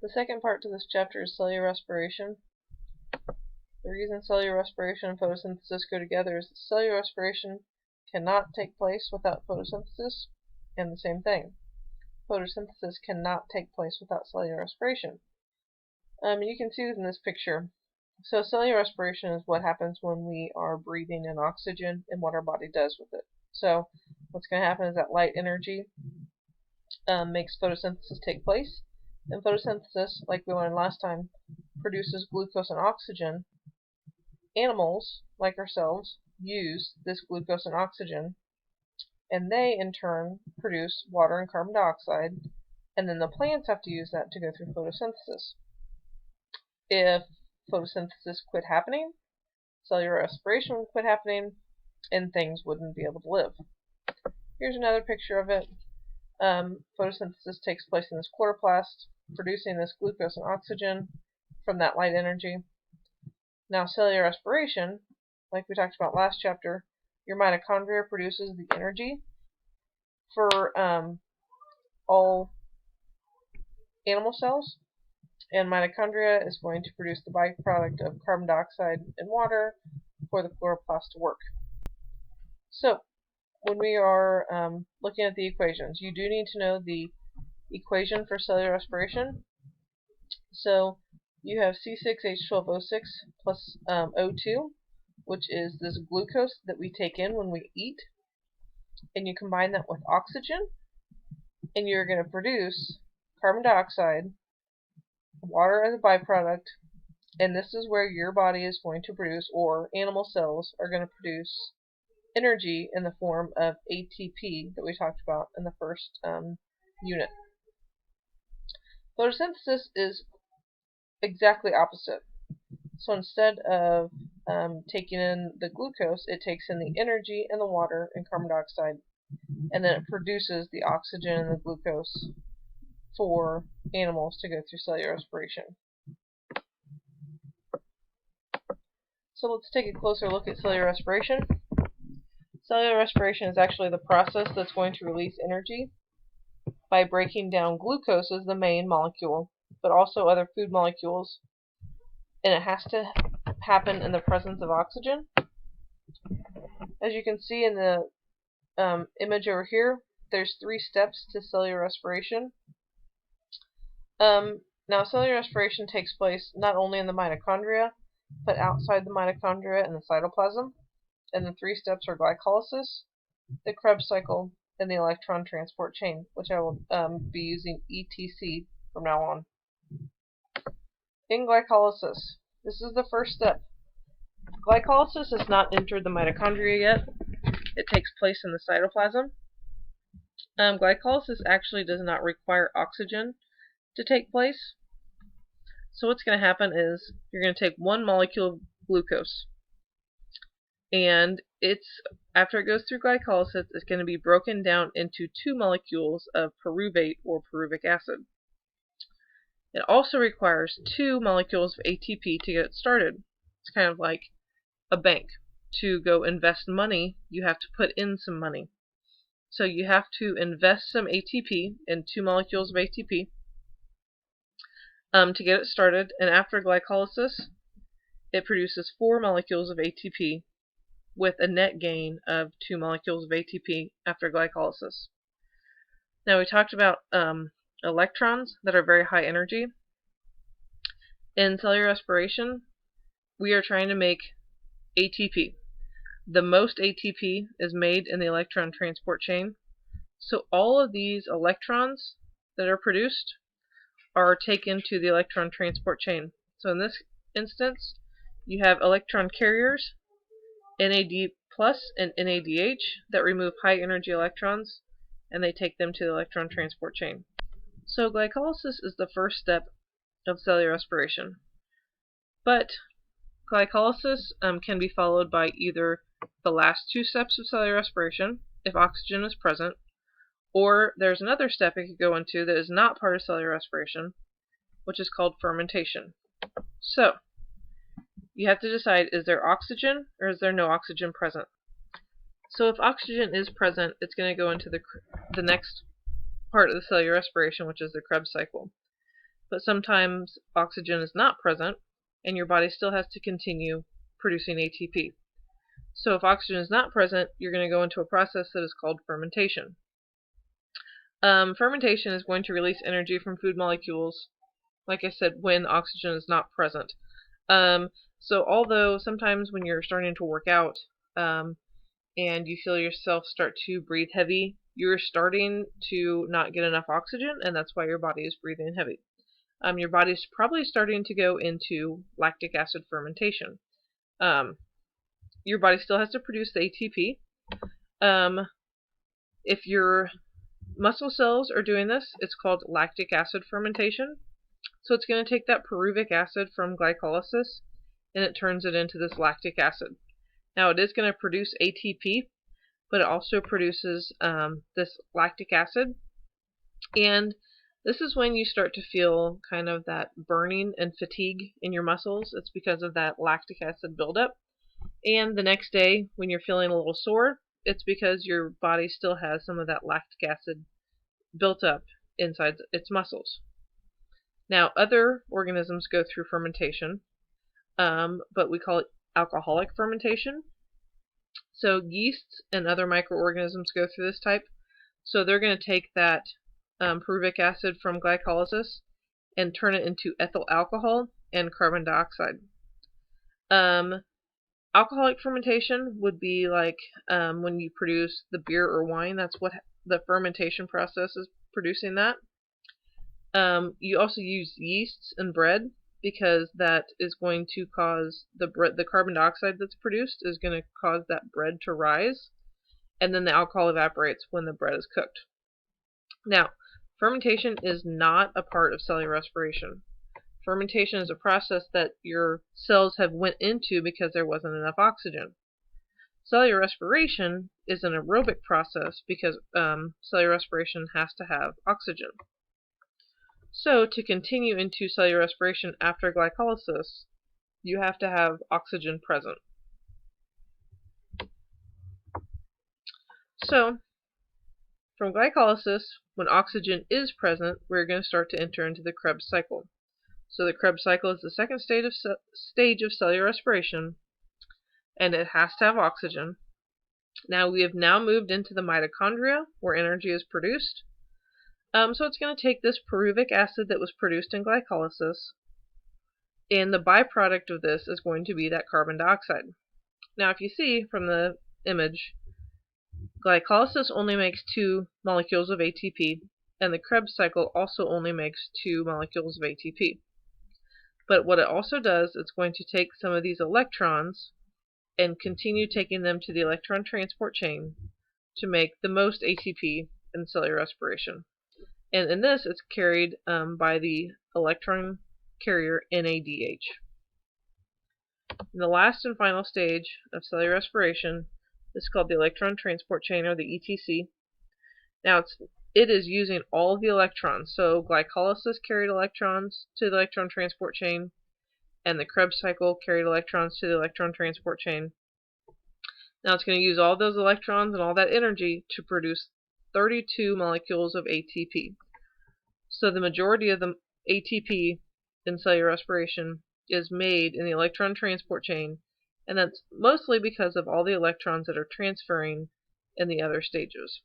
The second part to this chapter is cellular respiration. The reason cellular respiration and photosynthesis go together is that cellular respiration cannot take place without photosynthesis, and the same thing. Photosynthesis cannot take place without cellular respiration. You can see it in this picture. So cellular respiration is what happens when we are breathing in oxygen and what our body does with it. So what's going to happen is that light energy makes photosynthesis take place. And photosynthesis, like we learned last time, produces glucose and oxygen. Animals, like ourselves, use this glucose and oxygen, and they in turn produce water and carbon dioxide, and then the plants have to use that to go through photosynthesis. If photosynthesis quit happening, cellular respiration would quit happening, and things wouldn't be able to live. Here's another picture of it. Photosynthesis takes place in this chloroplast, producing this glucose and oxygen from that light energy. Now cellular respiration, like we talked about last chapter, your mitochondria produces the energy for all animal cells, and mitochondria is going to produce the byproduct of carbon dioxide and water for the chloroplast to work. So when we are looking at the equations, you do need to know the equation for cellular respiration. So you have C6H12O6 plus O2, which is this glucose that we take in when we eat, and you combine that with oxygen, and you're going to produce carbon dioxide, water as a byproduct, and this is where your body is going to produce, or animal cells are going to produce, energy in the form of ATP that we talked about in the first unit. Photosynthesis is exactly opposite. So instead of taking in the glucose, it takes in the energy and the water and carbon dioxide, and then it produces the oxygen and the glucose for animals to go through cellular respiration. So let's take a closer look at cellular respiration. Cellular respiration is actually the process that's going to release energy by breaking down glucose as the main molecule, but also other food molecules, and it has to happen in the presence of oxygen. As you can see in the image over here, there's 3 steps to cellular respiration. Now cellular respiration takes place not only in the mitochondria, but outside the mitochondria and the cytoplasm. And the 3 steps are glycolysis, the Krebs cycle, and the electron transport chain, which I will be using ETC from now on. In glycolysis, this is the first step. Glycolysis has not entered the mitochondria yet. It takes place in the cytoplasm. Glycolysis actually does not require oxygen to take place. So what's going to happen is you're going to take 1 molecule of glucose, and after it goes through glycolysis, it's going to be broken down into 2 molecules of pyruvate or pyruvic acid. It also requires 2 molecules of ATP to get it started. It's kind of like a bank. To go invest money, you have to put in some money. So you have to invest some ATP in 2 molecules of ATP to get it started, and after glycolysis, it produces 4 molecules of ATP with a net gain of 2 molecules of ATP after glycolysis. Now we talked about electrons that are very high energy. In cellular respiration, we are trying to make ATP. The most ATP is made in the electron transport chain. So all of these electrons that are produced are taken to the electron transport chain. So in this instance, you have electron carriers, NAD plus and NADH, that remove high energy electrons, and they take them to the electron transport chain. So glycolysis is the first step of cellular respiration. But glycolysis can be followed by either the last 2 steps of cellular respiration, if oxygen is present, or there's another step it could go into that is not part of cellular respiration, which is called fermentation. So you have to decide, is there oxygen or is there no oxygen present? So if oxygen is present, it's going to go into the next part of the cellular respiration, which is the Krebs cycle. but sometimes oxygen is not present, and your body still has to continue producing ATP. So if oxygen is not present, you're going to go into a process that is called fermentation. Fermentation is going to release energy from food molecules, like I said, when oxygen is not present. So although sometimes when you're starting to work out and you feel yourself start to breathe heavy, you're starting to not get enough oxygen, and that's why your body is breathing heavy. Your body's probably starting to go into lactic acid fermentation. Your body still has to produce the ATP. If your muscle cells are doing this, it's called lactic acid fermentation. So it's going to take that pyruvic acid from glycolysis and it turns it into this lactic acid. Now it is going to produce ATP, but it also produces this lactic acid. And this is when you start to feel kind of that burning and fatigue in your muscles. It's because of that lactic acid buildup. And the next day, when you're feeling a little sore, it's because your body still has some of that lactic acid built up inside its muscles. Now, other organisms go through fermentation, but we call it alcoholic fermentation. So yeasts and other microorganisms go through this type. So they're going to take that pyruvic acid from glycolysis and turn it into ethyl alcohol and carbon dioxide. Alcoholic fermentation would be like when you produce the beer or wine. That's what the fermentation process is, producing that. You also use yeasts in bread because that is going to cause the carbon dioxide that's produced is going to cause that bread to rise, and then the alcohol evaporates when the bread is cooked. Now, fermentation is not a part of cellular respiration. Fermentation is a process that your cells have went into because there wasn't enough oxygen. Cellular respiration is an aerobic process because cellular respiration has to have oxygen. So to continue into cellular respiration after glycolysis, you have to have oxygen present. So from glycolysis, when oxygen is present, we're going to start to enter into the Krebs cycle. So the Krebs cycle is the second stage of cellular respiration, and it has to have oxygen. Now we have moved into the mitochondria, where energy is produced. So it's going to take this pyruvic acid that was produced in glycolysis, and the byproduct of this is going to be that carbon dioxide. Now if you see from the image, glycolysis only makes 2 molecules of ATP, and the Krebs cycle also only makes 2 molecules of ATP. But what it also does, it's going to take some of these electrons and continue taking them to the electron transport chain to make the most ATP in cellular respiration. And in this, it's carried by the electron carrier NADH. And the last and final stage of cellular respiration is called the electron transport chain, or the ETC. Now it is using all of the electrons. So glycolysis carried electrons to the electron transport chain, and the Krebs cycle carried electrons to the electron transport chain. Now it's going to use all those electrons and all that energy to produce 32 molecules of ATP. So the majority of the ATP in cellular respiration is made in the electron transport chain, and that's mostly because of all the electrons that are transferring in the other stages.